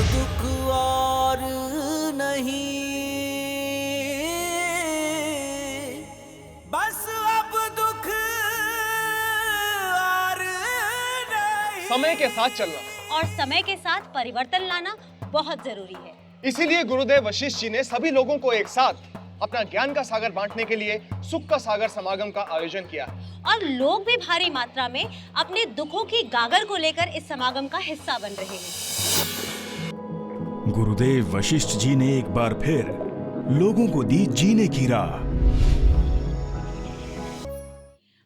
दुख और नहीं, बस अब दुख और नहीं। समय के साथ चलना और समय के साथ परिवर्तन लाना बहुत जरूरी है। इसीलिए गुरुदेव वशिष्ठ जी ने सभी लोगों को एक साथ अपना ज्ञान का सागर बांटने के लिए सुख का सागर समागम का आयोजन किया। और लोग भी भारी मात्रा में अपने दुखों की गागर को लेकर इस समागम का हिस्सा बन रहे हैं। गुरुदेव वशिष्ठ जी ने एक बार फिर लोगों को दी जीने की राह।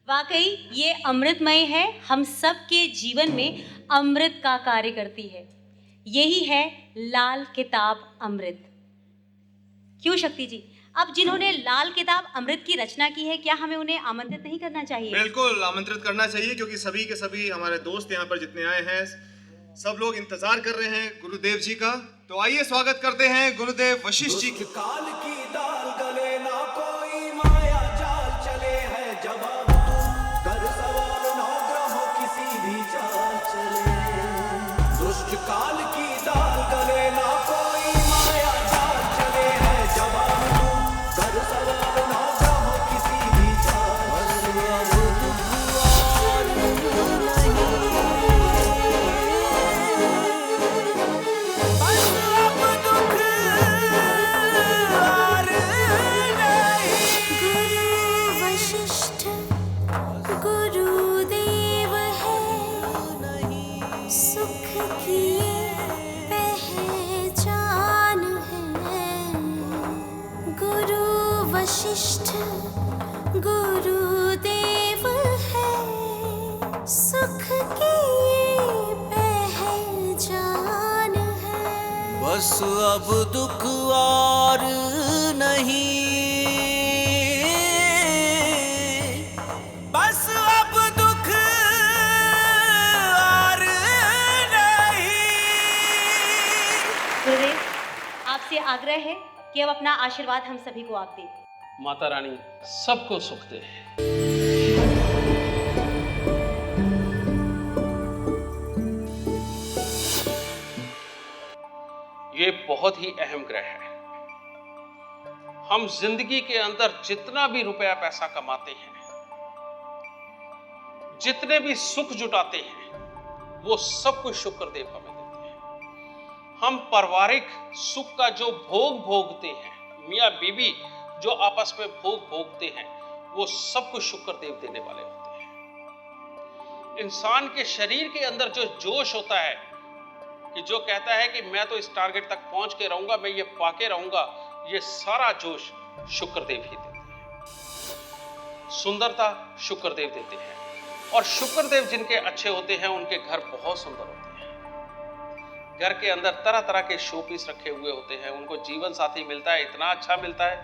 वाकई ये अमृतमय है, हम सब के जीवन में अमृत का कार्य करती है। यही है लाल किताब अमृत। क्यों शक्ति जी, अब जिन्होंने लाल किताब अमृत की रचना की है, क्या हमें उन्हें आमंत्रित नहीं करना चाहिए? बिल्कुल आमंत्रित करना चाहिए, क्योंकि सभी के सभी हमारे दोस्त यहाँ पर जितने आए हैं सब लोग इंतजार कर रहे हैं गुरुदेव जी का। तो आइए स्वागत करते हैं गुरुदेव वशिष्ठ जी की। काल की दाल गले ना कोई माया जाल चले है, जवाब तू कर सवाल नौ ग्रहों किसी भी चाल चले। दुष्ट काल की दाल गले ना कोई माया जाल चले है, जवाब तू कर सवाल नौ ग्रहों किसी भी चाल चले। वशिष्ठ गुरुदेव है, सुख की पहचान है। बस अब दुख और नहीं, बस अब दुख और नहीं। गुरुदेव, आपसे आग्रह है कि अब अपना आशीर्वाद हम सभी को आप दें। माता रानी सबको सुख दे। ये बहुत ही अहम ग्रह है। हम जिंदगी के अंदर जितना भी रुपया पैसा कमाते हैं, जितने भी सुख जुटाते हैं, वो सब कुछ शुक्रदेव हमें देते हैं। हम पारिवारिक सुख का जो भोग भोगते हैं, मियाँ बीवी जो आपस में भोग भोगते हैं, वो सब कुछ शुक्रदेव देने वाले होते हैं। इंसान के शरीर के अंदर जो जोश होता है कि जो कहता है कि मैं तो इस टारगेट तक पहुंच के रहूंगा, मैं ये पाके रहूंगा, ये सारा जोश शुक्रदेव ही देते हैं। सुंदरता शुक्रदेव देते हैं, और शुक्रदेव जिनके अच्छे होते हैं उनके घर बहुत सुंदर होते हैं। घर के अंदर तरह तरह के शो पीस रखे हुए होते हैं, उनको जीवन साथी मिलता है, इतना अच्छा मिलता है,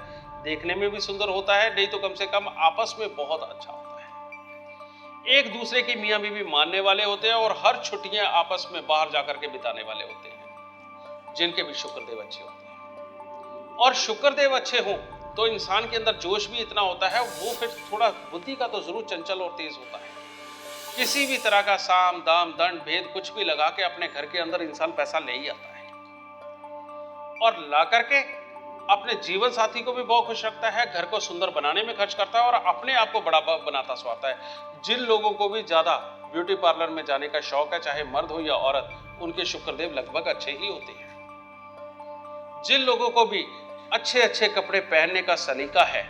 देखने में भी सुंदर होता है, नहीं तो कम से कम आपस में बहुत अच्छा होता है। एक दूसरे की मियाँ बीवी मानने वाले होते हैं, और हर छुट्टियां आपस में बाहर जाकर के बिताने वाले होते हैं, जिनके भी शुक्रदेव अच्छे होते हैं। और शुक्रदेव अच्छे हों तो इंसान के अंदर जोश भी इतना होता है, वो फिर थोड़ा बुद्धि का तो जरूर चंचल और तेज होता है। किसी भी तरह का साम दाम दंड भेद कुछ भी लगा के अपने घर के अंदर इंसान पैसा ले ही आता है, और ला करके अपने जीवन साथी को भी बहुत खुश रखता है, घर को सुंदर बनाने में खर्च करता है, और अपने आप को बड़ा बनाता स्वाता है। जिन लोगों को भी ज्यादा ब्यूटी पार्लर में जाने का शौक है, चाहे मर्द हो या औरत, उनके शुक्रदेव लगभग अच्छे ही होते हैं। जिन लोगों को भी अच्छे अच्छे कपड़े पहनने का सलीका है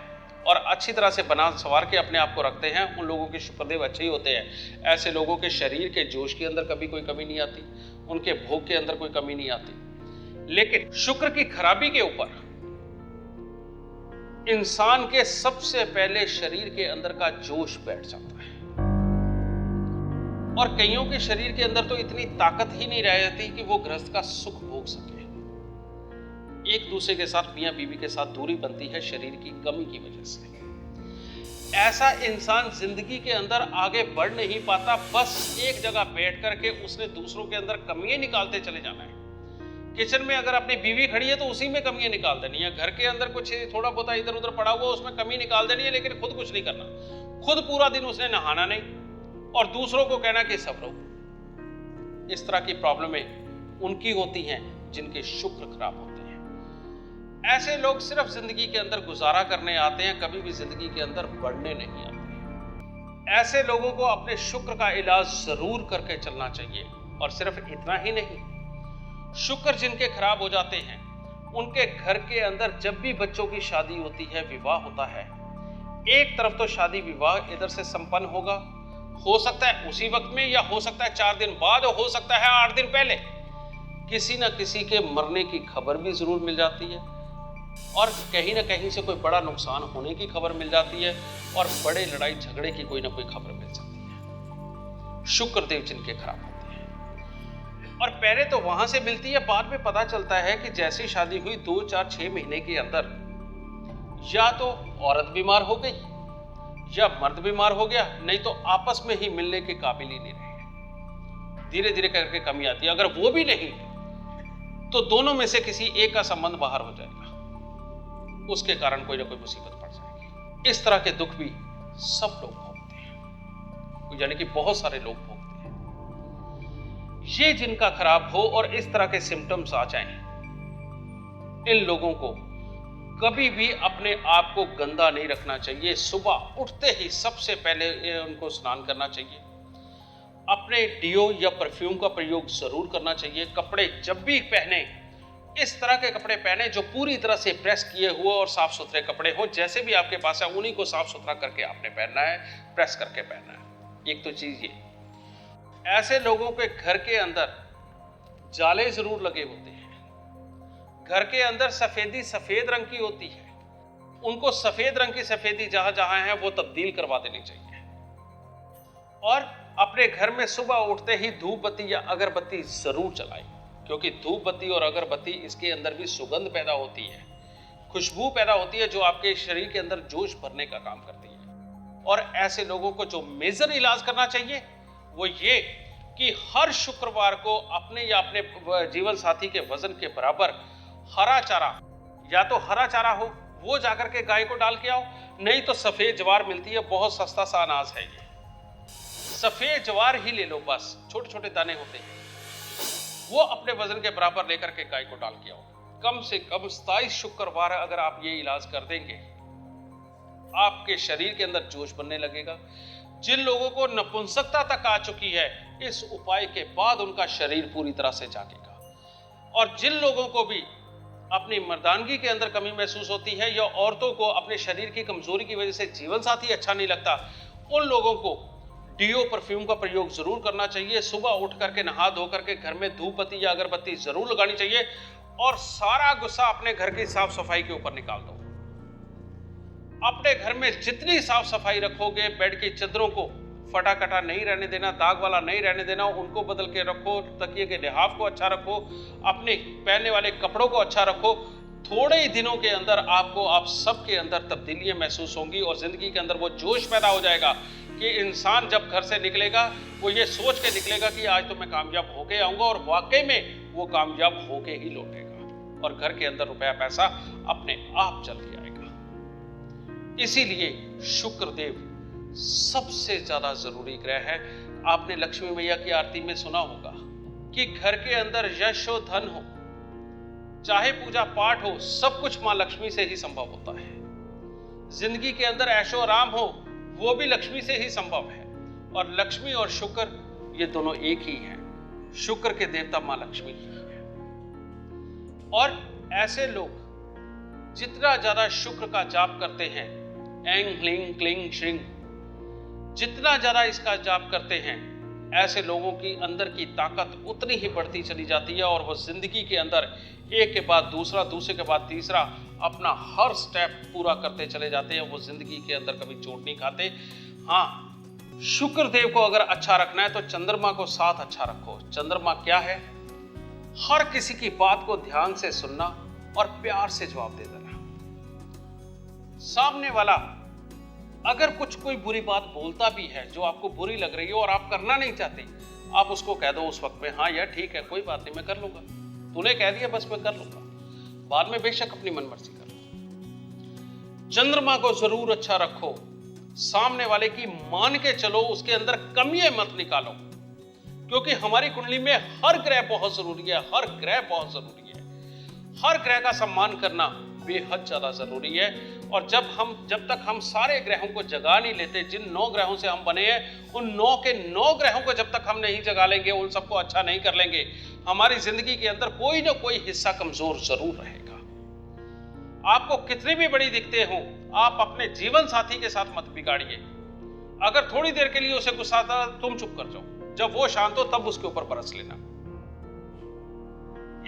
और अच्छी तरह से बना संवार के अपने आप को रखते हैं, उन लोगों के शुक्रदेव अच्छे ही होते हैं। ऐसे लोगों के शरीर के जोश के अंदर कभी कोई कमी नहीं आती, उनके भोग के अंदर कोई कमी नहीं आती। लेकिन शुक्र की खराबी के ऊपर इंसान के सबसे पहले शरीर के अंदर का जोश बैठ जाता है, और कईयों के शरीर के अंदर तो इतनी ताकत ही नहीं रह जाती कि वो गृहस्थ का सुख भोग सके। एक दूसरे के साथ मियां बीवी के साथ दूरी बनती है शरीर की कमी की वजह से। ऐसा इंसान जिंदगी के अंदर आगे बढ़ नहीं पाता, बस एक जगह बैठ करके उसने दूसरों के अंदर कमियां निकालते चले जाना है। किचन में अगर अपनी बीवी खड़ी है तो उसी में कमियां निकाल देनी है, घर के अंदर कुछ थोड़ा बहुत इधर उधर पड़ा हुआ उसमें कमी निकाल देनी है, लेकिन खुद कुछ नहीं करना। खुद पूरा दिन उसने नहाना नहीं और दूसरों को कहना कि सब रहो। इस तरह की प्रॉब्लमें उनकी होती हैं जिनके शुक्र खराब होते हैं। ऐसे लोग सिर्फ जिंदगी के अंदर गुजारा करने आते हैं, कभी भी जिंदगी के अंदर बढ़ने नहीं आते। ऐसे लोगों को अपने शुक्र का इलाज जरूर करके चलना चाहिए। और सिर्फ इतना ही नहीं, शुक्र जिनके खराब हो जाते हैं, उनके घर के अंदर जब भी बच्चों की शादी होती है, विवाह होता है, एक तरफ तो शादी विवाह इधर से संपन्न होगा, हो सकता है उसी वक्त में, या हो सकता है 4 दिन बाद, हो सकता है 8 दिन पहले, किसी ना किसी के मरने की खबर भी जरूर मिल जाती है, और कहीं ना कहीं से कोई बड़ा नुकसान होने की खबर मिल जाती है, और बड़े लड़ाई झगड़े की कोई ना कोई खबर मिल जाती है। शुक्र देव जिनके खराब होते हैं, और पहले तो वहां से मिलती है, बाद में पता चलता है कि जैसी शादी हुई 2, 4, 6 महीने के अंदर या तो औरत बीमार हो गई या मर्द बीमार हो गया, नहीं तो आपस में ही मिलने के काबिल ही नहीं रहे। धीरे धीरे करके कमी आती है। अगर वो भी नहीं तो दोनों में से किसी एक का संबंध बाहर हो जाएगा, उसके कारण कोई ना कोई मुसीबत पड़ जाएगी। इस तरह के दुख भी सब लोग भोगते हैं, यानी कि बहुत सारे लोग भोगते हैं। ये जिनका खराब हो और इस तरह के सिम्टम्स आ जाएं, इन लोगों को कभी भी अपने आप को गंदा नहीं रखना चाहिए। सुबह उठते ही सबसे पहले उनको स्नान करना चाहिए, अपने डियो या परफ्यूम का प्रयोग जरूर करना चाहिए। कपड़े जब भी पहने, इस तरह के कपड़े पहने जो पूरी तरह से प्रेस किए हुए और साफ सुथरे कपड़े हो। जैसे भी आपके पास है उन्हीं को साफ सुथरा करके आपने पहनना है, प्रेस करके पहनना है। एक तो चीज ये, ऐसे लोगों के घर के अंदर जाले जरूर लगे होते हैं। घर के अंदर सफेदी सफेद रंग की होती है, उनको सफेद रंग की सफेदी जहां जहां है वो तब्दील करवा देनी चाहिए। और अपने घर में सुबह उठते ही धूप बत्ती या अगरबत्ती जरूर जलाएं, क्योंकि धूप बत्ती और अगरबत्ती इसके अंदर भी सुगंध पैदा होती है, खुशबू पैदा होती है, जो आपके शरीर के अंदर जोश भरने का काम करती है। और ऐसे लोगों को जो मेजर इलाज करना चाहिए वो ये कि हर शुक्रवार को अपने या अपने जीवन साथी के वजन के बराबर हरा चारा, या तो हरा चारा हो वो जाकर के गाय को डाल के आओ, नहीं तो सफेद ज्वार मिलती है, बहुत सस्ता सा अनाज है ये, सफेद ज्वार ही ले लो, बस छोटे छोटे दाने होते हैं, वो अपने वजन के बराबर लेकर के गाय को डाल के आओ। कम से कम 27 शुक्रवार अगर आप ये इलाज कर देंगे, आपके शरीर के अंदर जोश बनने लगेगा। जिन लोगों को नपुंसकता तक आ चुकी है, इस उपाय के बाद उनका शरीर पूरी तरह से जागेगा। और जिन लोगों को भी अपनी मर्दानगी के अंदर कमी महसूस होती है, या औरतों को अपने शरीर की कमजोरी की वजह से जीवन साथी अच्छा नहीं लगता, उन लोगों को डियो परफ्यूम का प्रयोग जरूर करना चाहिए। सुबह उठ करके नहा धो करके घर में धूप बत्ती या अगरबत्ती जरूर लगानी चाहिए, और सारा गुस्सा अपने घर की साफ सफाई के ऊपर निकाल दो। अपने घर में जितनी साफ सफाई रखोगे, बेड की चादरों को फटा कटा नहीं रहने देना, दाग वाला नहीं रहने देना, उनको बदल के रखो, तकिए के लिहाफ को अच्छा रखो, अपने पहनने वाले कपड़ों को अच्छा रखो। थोड़े ही दिनों के अंदर आपको आप सबके अंदर तब्दीलियां महसूस होंगी, और जिंदगी के अंदर वो जोश पैदा हो जाएगा कि इंसान जब घर से निकलेगा वो ये सोच के निकलेगा कि आज तो मैं कामयाब होके आऊंगा, और वाकई में वो कामयाब होके ही लौटेगा, और घर के अंदर रुपया पैसा अपने आप चल के आएगा। इसीलिए शुक्रदेव सबसे ज्यादा जरूरी ग्रह है। आपने लक्ष्मी मैया की आरती में सुना होगा कि घर के अंदर यश हो, धन हो, चाहे पूजा पाठ हो, सब कुछ मां लक्ष्मी से ही संभव होता है। जिंदगी के अंदर ऐशो आराम हो, वो भी लक्ष्मी से ही संभव है। और लक्ष्मी और शुक्र ये दोनों एक ही हैं। शुक्र के देवता मां लक्ष्मी ही है। और ऐसे लोग जितना ज्यादा शुक्र का जाप करते हैं, एंग ह्लिंग क्लिंग श्रिंग, जितना ज्यादा इसका जाप करते हैं, ऐसे लोगों की अंदर की ताकत उतनी ही बढ़ती चली जाती है, और वो जिंदगी के अंदर एक के बाद दूसरा, दूसरे के बाद तीसरा अपना हर स्टेप पूरा करते चले जाते हैं। वो जिंदगी के अंदर कभी चोट नहीं खाते। हाँ, शुक्र देव को अगर अच्छा रखना है तो चंद्रमा को साथ अच्छा रखो। चंद्रमा क्या है? हर किसी की बात को ध्यान से सुनना और प्यार से जवाब दे देना। सामने वाला अगर कुछ कोई बुरी बात बोलता भी है जो आपको बुरी लग रही हो और आप करना नहीं चाहते, आप उसको कह दो उस वक्त में, हाँ यार ठीक है, कोई बात नहीं, मैं कर लूंगा, तूने कह दिया बस मैं कर लूंगा। बाद में बेशक अपनी मनमर्जी कर लो। चंद्रमा को जरूर अच्छा रखो, सामने वाले की मान के चलो, उसके अंदर कमियां मत निकालो, क्योंकि हमारी कुंडली में हर ग्रह बहुत जरूरी है, हर ग्रह बहुत जरूरी है। हर ग्रह का सम्मान करना बेहद ज्यादा जरूरी है। और जब तक हम सारे ग्रहों को जगा नहीं लेते, जिन 9 ग्रहों से हम बने हैं, उन 9 के 9 ग्रहों को जब तक हम नहीं जगा लेंगे, उन सबको अच्छा नहीं कर लेंगे, हमारी जिंदगी के अंदर कोई ना कोई हिस्सा कमजोर जरूर रहेगा। आपको कितनी भी बड़ी दिखते हो, आप अपने जीवन साथी के साथ मत बिगाड़िए। अगर थोड़ी देर के लिए उसे गुस्सा आता, तुम चुप कर जाओ, जब वो शांत हो तब उसके ऊपर बरस लेना।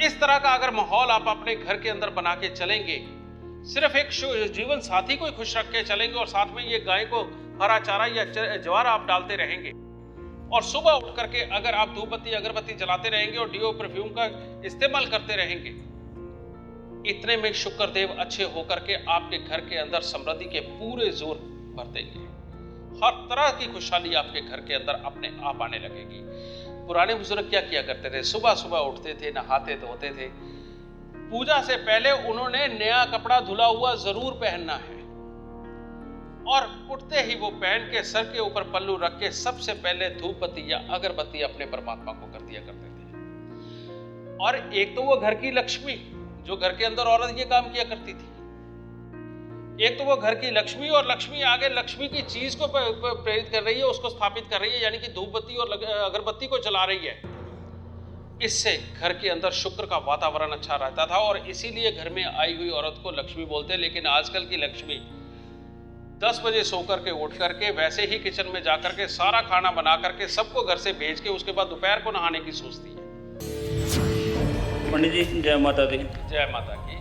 इस तरह का अगर माहौल आप अपने घर के अंदर बना के चलेंगे, सिर्फ एक जीवन साथी को ही खुश रख के चलेंगे और साथ में ये गाय को हरा चारा या ज्वार आप डालते रहेंगे, और सुबह उठ करके अगर आप धूप बत्ती अगरबत्ती जलाते रहेंगे और डीओ परफ्यूम का इस्तेमाल करते रहेंगे, इतने में शुक्र देव अच्छे होकर के आपके घर के अंदर समृद्धि के पूरे जोर भर देंगे। हर तरह की खुशहाली आपके घर के अंदर अपने आप आने लगेगी। पुराने बुजुर्ग क्या किया करते थे? सुबह सुबह उठते थे, नहाते धोते थे, पूजा से पहले उन्होंने नया कपड़ा धुला हुआ जरूर पहनना है, और उठते ही वो पहन के सर के ऊपर पल्लू रख के सबसे पहले धूप बत्ती या अगरबत्ती अपने परमात्मा को कर दिया करते थे। और एक तो वो घर की लक्ष्मी, जो घर के अंदर औरत ये काम किया करती थी, एक तो वो घर की लक्ष्मी, और लक्ष्मी आगे लक्ष्मी की चीज को प्रेरित कर रही है, उसको स्थापित कर रही है, यानी कि धूप बत्ती और अगरबत्ती को जला रही है। इससे घर के अंदर शुक्र का वातावरण अच्छा रहता था, और इसीलिए घर में आई हुई औरत को लक्ष्मी बोलते हैं। लेकिन आजकल की लक्ष्मी 10 बजे सो करके उठ करके वैसे ही किचन में जाकर के सारा खाना बना करके सबको घर से भेज के उसके बाद दोपहर को नहाने की सोचती है। पंडित जी जय माता दी। जय माता की।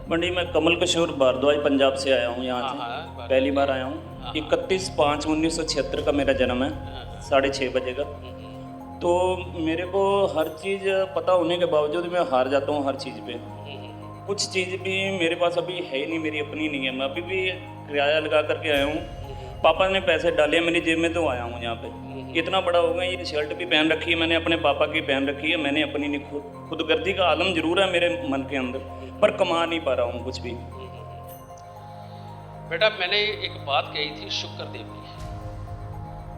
पंडित मैं कमल किशोर भारद्वाज पंजाब से आया हूँ यहाँ से, पहली बार आया हूँ। 31/5/1976 का मेरा जन्म है, 6:30 बजे का। तो मेरे को हर चीज़ पता होने के बावजूद मैं हार जाता हूँ हर चीज़ पे। कुछ चीज़ भी मेरे पास अभी है ही नहीं, मेरी अपनी नहीं है। मैं अभी भी किराया लगा करके आया हूँ, पापा ने पैसे डाले मेरी जेब में तो आया हूँ यहाँ पे। इतना बड़ा हो गया, ये शर्ट भी पहन रखी है मैंने, अपने पापा की पहन रखी है मैंने, अपनी नहीं। खुदगर्जी का आलम जरूर है मेरे मन के अंदर, पर कमा नहीं पा रहा हूँ कुछ भी। बेटा मैंने एक बात कही थी शुक्र देव की,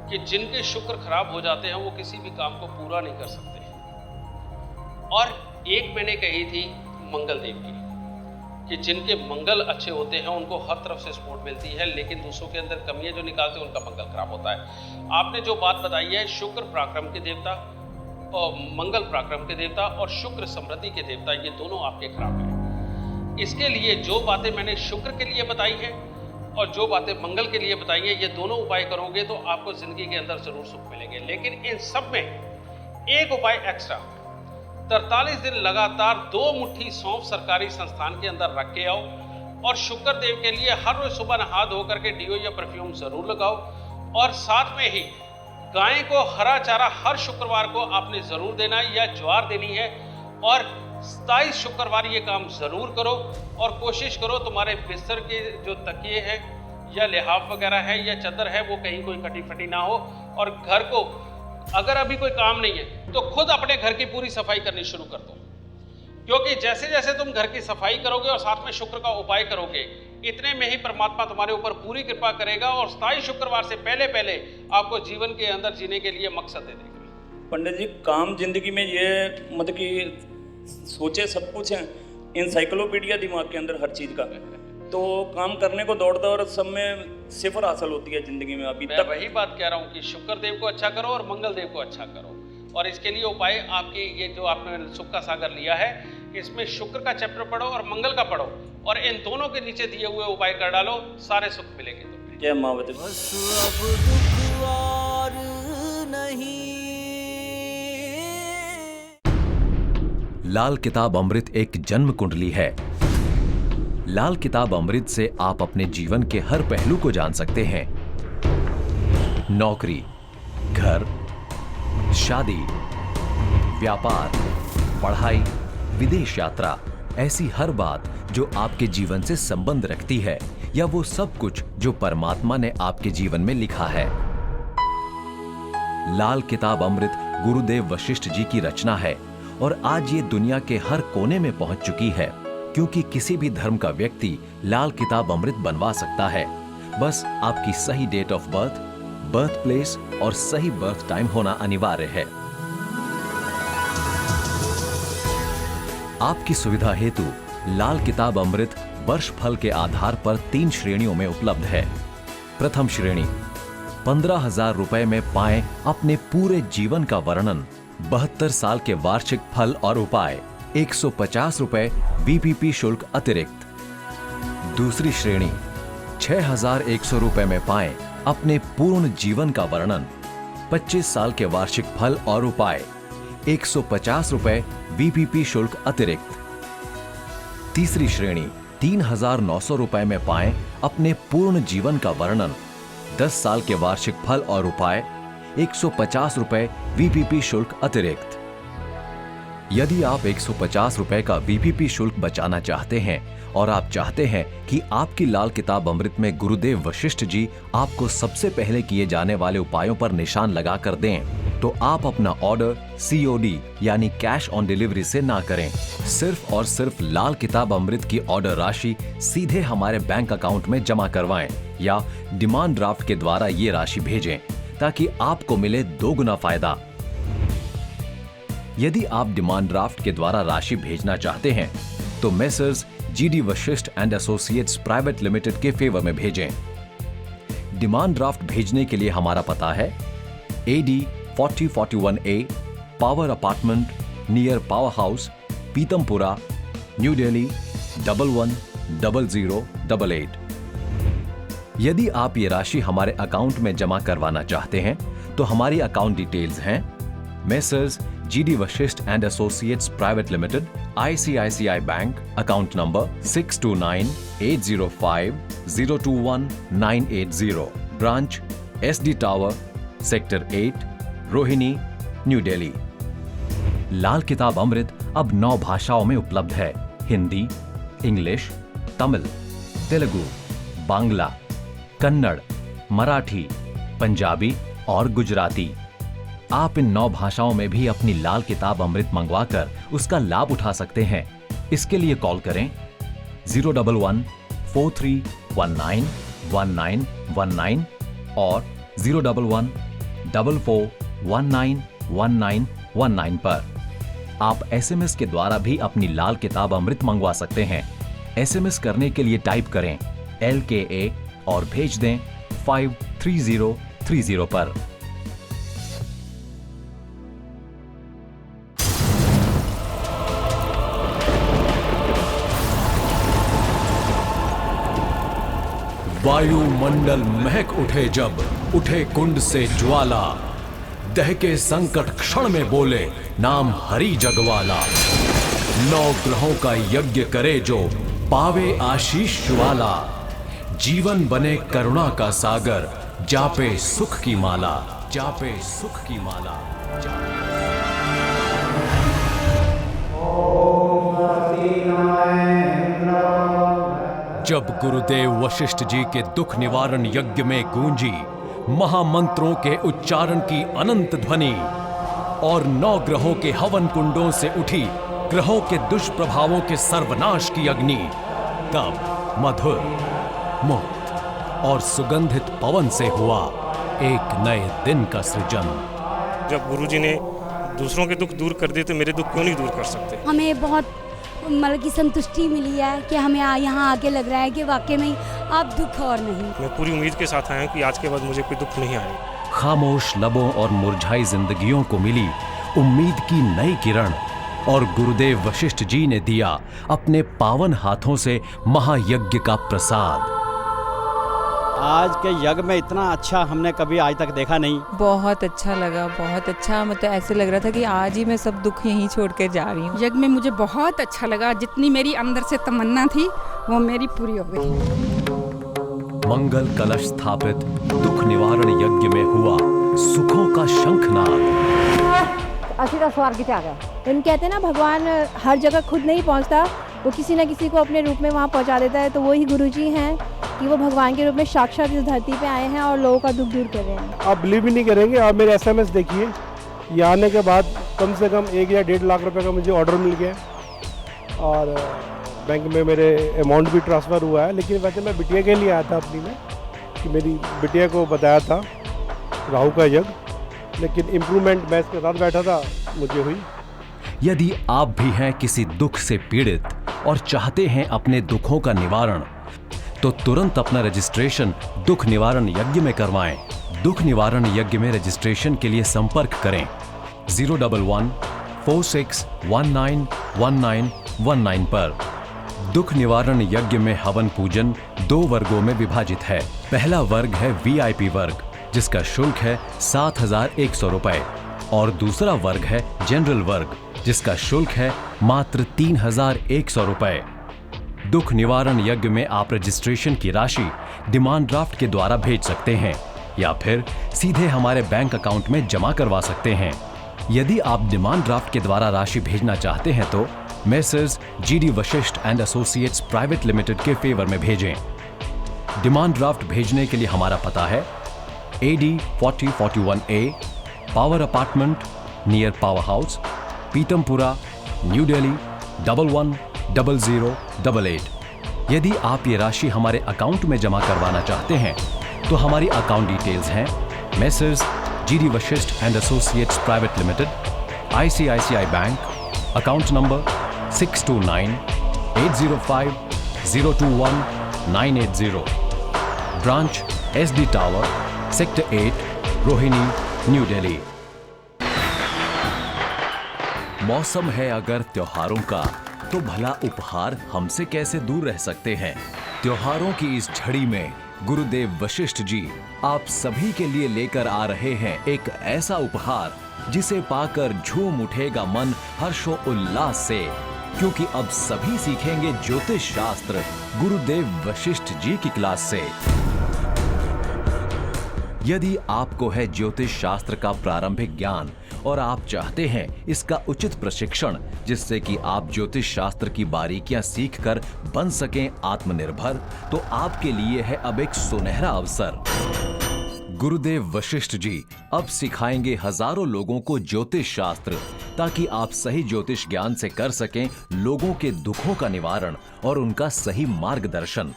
कि जिनके शुक्र खराब हो जाते हैं वो किसी भी काम को पूरा नहीं कर सकते। और एक मैंने कही थी मंगल देव की, कि जिनके मंगल अच्छे होते हैं उनको हर तरफ से सपोर्ट मिलती है, लेकिन दूसरों के अंदर कमियां जो निकालते हैं उनका मंगल खराब होता है। आपने जो बात बताई है, शुक्र पराक्रम के देवता और मंगल पराक्रम के देवता और शुक्र समृद्धि के देवता, ये दोनों आपके खराब हैं। इसके लिए जो बातें मैंने शुक्र के लिए बताई है और जो बातें मंगल के लिए बताई है, ये दोनों उपाय करोगे तो आपको जिंदगी के अंदर जरूर सुख मिलेंगे। लेकिन इन सब में एक उपाय एक्स्ट्रा, 43 दिन लगातार 2 मुट्ठी सौंफ सरकारी संस्थान के अंदर रख के आओ, और शुक्र देव के लिए हर रोज सुबह नहा धो करके डीओ या परफ्यूम जरूर लगाओ। और साथ में ही गाय को हरा चारा हर शुक्रवार को आपने जरूर देना है या ज्वार देनी है, और 27 शुक्रवार ये काम जरूर करो। और कोशिश करो तुम्हारे बिस्तर के जो तकिए हैं या लिहाफ वगैरह है या चादर है वो कहीं कोई कटी फटी ना हो। और घर को अगर अभी कोई काम नहीं है तो खुद अपने घर की पूरी सफाई करनी शुरू कर दो, क्योंकि जैसे जैसे तुम घर की सफाई करोगे और साथ में शुक्र का उपाय करोगे, इतने में ही परमात्मा तुम्हारे ऊपर पूरी कृपा करेगा और 27 शुक्रवार से पहले पहले आपको जीवन के अंदर जीने के लिए मकसद दे देगा। पंडित जी काम जिंदगी में ये मतलब कि सोचे सब कुछ है, इंसाइक्लोपीडिया दिमाग के अंदर हर चीज़ का, तो काम करने को दौड़ दौड़ सब में सिफर हासिल होती है जिंदगी में। अभी तक वही बात कह रहा हूँ कि शुक्र देव को अच्छा करो और मंगल देव को अच्छा करो। और इसके लिए उपाय आपकी ये जो आपने सुख का सागर लिया है, इसमें शुक्र का चैप्टर पढ़ो और मंगल का पढ़ो, और इन दोनों के नीचे दिए हुए उपाय कर डालो, सारे सुख मिलेंगे तुम्हें। जय मावती। बस अब दुख और नहीं। लाल किताब अमृत एक जन्म कुंडली है। लाल किताब अमृत से आप अपने जीवन के हर पहलू को जान सकते हैं। नौकरी, घर, शादी, व्यापार, पढ़ाई, विदेश यात्रा, ऐसी हर बात जो आपके जीवन से संबंध रखती है, या वो सब कुछ जो परमात्मा ने आपके जीवन में लिखा है। लाल किताब अमृत गुरुदेव वशिष्ठ जी की रचना है और आज ये दुनिया के हर कोने में पहुंच चुकी है, क्योंकि किसी भी धर्म का व्यक्ति लाल किताब अमृत बनवा सकता है। बस आपकी सही date of birth, birth place और सही बर्थ टाइम होना अनिवार्य है। आपकी सुविधा हेतु लाल किताब अमृत वर्ष फल के आधार पर 3 श्रेणियों में उपलब्ध है। प्रथम श्रेणी 15,000 रुपए में पाएं अपने पूरे जीवन का वर्णन, 72 साल के वार्षिक फल और उपाय, 150 रुपए बीपीपी शुल्क अतिरिक्त। दूसरी श्रेणी 6,100 रुपए में पाएं अपने पूर्ण जीवन का वर्णन, 25 साल के वार्षिक फल और उपाय, 150 रुपए बीपीपी शुल्क अतिरिक्त। तीसरी श्रेणी 3,900 रुपए में पाएं अपने पूर्ण जीवन का वर्णन, 10 साल के वार्षिक फल और उपाय, 150 रुपए वीपीपी शुल्क अतिरिक्त। यदि आप 150 रुपए का वीपीपी शुल्क बचाना चाहते हैं और आप चाहते हैं कि आपकी लाल किताब अमृत में गुरुदेव वशिष्ठ जी आपको सबसे पहले किए जाने वाले उपायों पर निशान लगा कर दें, तो आप अपना ऑर्डर COD यानी कैश ऑन डिलीवरी से ना करें। सिर्फ और सिर्फ लाल किताब अमृत की ऑर्डर राशि सीधे हमारे बैंक अकाउंट में जमा करवाएं या डिमांड ड्राफ्ट के द्वारा ये राशि भेजें, ताकि आपको मिले 2 गुना फायदा। यदि आप डिमांड ड्राफ्ट के द्वारा राशि भेजना चाहते हैं तो messrs GD Vashishth and associates private limited के फेवर में भेजें। डिमांड ड्राफ्ट भेजने के लिए हमारा पता है AD 4041A power apartment near power house, Pitampura, new Delhi 110088। यदि आप ये राशि हमारे अकाउंट में जमा करवाना चाहते हैं तो हमारी अकाउंट डिटेल्स हैं messrs GD Vashishth and associates private limited, ICICI bank, account number 629805021980, branch SD tower, sector 8, Rohini, New Delhi. Lal Kitab Amrit अब 9 भाषाओं में उपलब्ध है, हिंदी, इंग्लिश, तमिल, तेलुगु, बांग्ला, कन्नड़, मराठी, पंजाबी और गुजराती। आप इन 9 भाषाओं में भी अपनी लाल किताब अमृत मंगवाकर उसका लाभ उठा सकते हैं। इसके लिए कॉल करें 011-4319-1919 और 011-4419-1919 पर। आप SMS के द्वारा भी अपनी लाल किताब अमृत मंगवा सकते हैं। SMS करने के लिए टाइप करें LKA और भेज दें 53030 पर। वायुमंडल महक उठे जब, उठे कुंड से ज्वाला, दहके संकट क्षण में बोले नाम हरि जगवाला। 9 ग्रहों का यज्ञ करे जो पावे आशीष वाला, जीवन बने करुणा का सागर, जापे सुख की माला, जापे सुख की माला। जब गुरुदेव वशिष्ठ जी के दुख निवारण यज्ञ में गूंजी महामंत्रों के उच्चारण की अनंत ध्वनि और 9 ग्रहों के हवन कुंडों से उठी ग्रहों के दुष्प्रभावों के सर्वनाश की अग्नि, तब मधुर, मुक्त और सुगंधित पवन से हुआ एक नए दिन का सृजन। जब गुरुजी ने दूसरों के दुख दूर कर दिए तो मेरे दुख क्यों नहीं दूर कर सकते। हमें बहुत मतलब की संतुष्टि मिली है कि हमें यहाँ आके लग रहा है कि वाकई में अब दुख और नहीं। मैं पूरी उम्मीद के साथ आया हूँ कि आज के बाद मुझे कोई दुख नहीं आएगा। खामोश लबों और मुरझाई जिंदगियों को मिली उम्मीद की नई किरण और गुरुदेव वशिष्ठ जी ने दिया अपने पावन हाथों से महायज्ञ का प्रसाद। आज के यज्ञ में इतना अच्छा हमने कभी आज तक देखा नहीं। बहुत अच्छा लगा, बहुत अच्छा। मतलब ऐसे लग रहा था कि आज ही मैं सब दुख यहीं छोड़ कर जा रही हूँ। यज्ञ में मुझे बहुत अच्छा लगा, जितनी मेरी अंदर से तमन्ना थी वो मेरी पूरी हो गई। मंगल कलश स्थापित दुख निवारण यज्ञ में हुआ सुखों का शंखनाद। असली स्वर्ग आ गया। हम कहते हैं ना भगवान हर जगह खुद नहीं पहुंचता, वो किसी न किसी को अपने रूप में वहाँ पहुँचा देता है। तो वही गुरुजी हैं कि वो भगवान के रूप में साक्षात इस धरती पे आए हैं और लोगों का दुख दूर कर रहे हैं। आप बिलीव भी नहीं करेंगे, आप मेरे SMS देखिए, यहाँ आने के बाद कम से कम 1 या 1.5 लाख रुपए का मुझे ऑर्डर मिल गया और बैंक में मेरे अमाउंट भी ट्रांसफ़र हुआ है। लेकिन वैसे मैं बिटिया के लिए आया था अपनी में, कि मेरी बिटिया को बताया था राहु का यज्ञ, लेकिन इम्प्रूवमेंट मैं इसके साथ बैठा था मुझे हुई। यदि आप भी हैं किसी दुख से पीड़ित और चाहते हैं अपने दुखों का निवारण, तो तुरंत अपना रजिस्ट्रेशन दुख निवारण यज्ञ में करवाएं। दुख निवारण यज्ञ में रजिस्ट्रेशन के लिए संपर्क करें 011-4619-1919 पर। दुख निवारण यज्ञ में हवन पूजन 2 वर्गों में विभाजित है। पहला वर्ग है VIP वर्ग, जिसका शुल्क है 7,100 रुपए, और दूसरा वर्ग है जनरल वर्ग, जिसका शुल्क है मात्र 3,100 रुपए। दुख निवारण यज्ञ में आप रजिस्ट्रेशन की राशि डिमांड ड्राफ्ट के द्वारा भेज सकते हैं या फिर सीधे हमारे बैंक अकाउंट में जमा करवा सकते हैं। यदि आप डिमांड ड्राफ्ट के द्वारा राशि भेजना चाहते हैं तो messrs GD Vashishth and associates private limited के फेवर में भेजें। डिमांड ड्राफ्ट भेजने के लिए हमारा पता है AD 4041A, power apartment near power house, Pitampura, new Delhi 110088। यदि आप ये राशि हमारे अकाउंट में जमा करवाना चाहते हैं तो हमारी अकाउंट डिटेल्स हैं messrs GD Vashishth and associates private limited, ICICI bank, account number 629805021980, branch SD tower, sector 8, Rohini, New Delhi. मौसम है अगर त्योहारों का, तो भला उपहार हमसे कैसे दूर रह सकते हैं। त्योहारों की इस झड़ी में गुरुदेव वशिष्ठ जी आप सभी के लिए लेकर आ रहे हैं एक ऐसा उपहार जिसे पाकर झूम उठेगा मन हर्षो उल्लास से, क्योंकि अब सभी सीखेंगे ज्योतिष शास्त्र गुरुदेव वशिष्ठ जी की क्लास से। यदि आपको है ज्योतिष शास्त्र का प्रारंभिक ज्ञान और आप चाहते हैं इसका उचित प्रशिक्षण, जिससे कि आप ज्योतिष शास्त्र की बारीकियां सीखकर बन सकें आत्मनिर्भर, तो आपके लिए है अब एक सुनहरा अवसर। गुरुदेव वशिष्ठ जी अब सिखाएंगे हजारों लोगों को ज्योतिष शास्त्र, ताकि आप सही ज्योतिष ज्ञान से कर सकें लोगों के दुखों का निवारण और उनका सही मार्गदर्शन।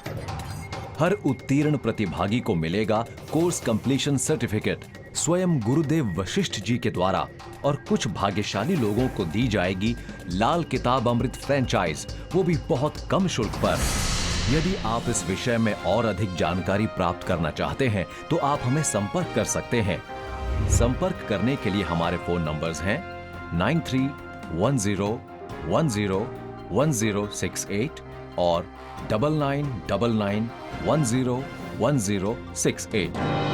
हर उत्तीर्ण प्रतिभागी को मिलेगा कोर्स कंप्लीशन सर्टिफिकेट स्वयं गुरुदेव वशिष्ठ जी के द्वारा, और कुछ भाग्यशाली लोगों को दी जाएगी लाल किताब अमृत फ्रेंचाइज, वो भी बहुत कम शुल्क पर। यदि आप इस विषय में और अधिक जानकारी प्राप्त करना चाहते हैं तो आप हमें संपर्क कर सकते हैं। संपर्क करने के लिए हमारे फोन नंबर्स हैं 9310101068 और 9999101068।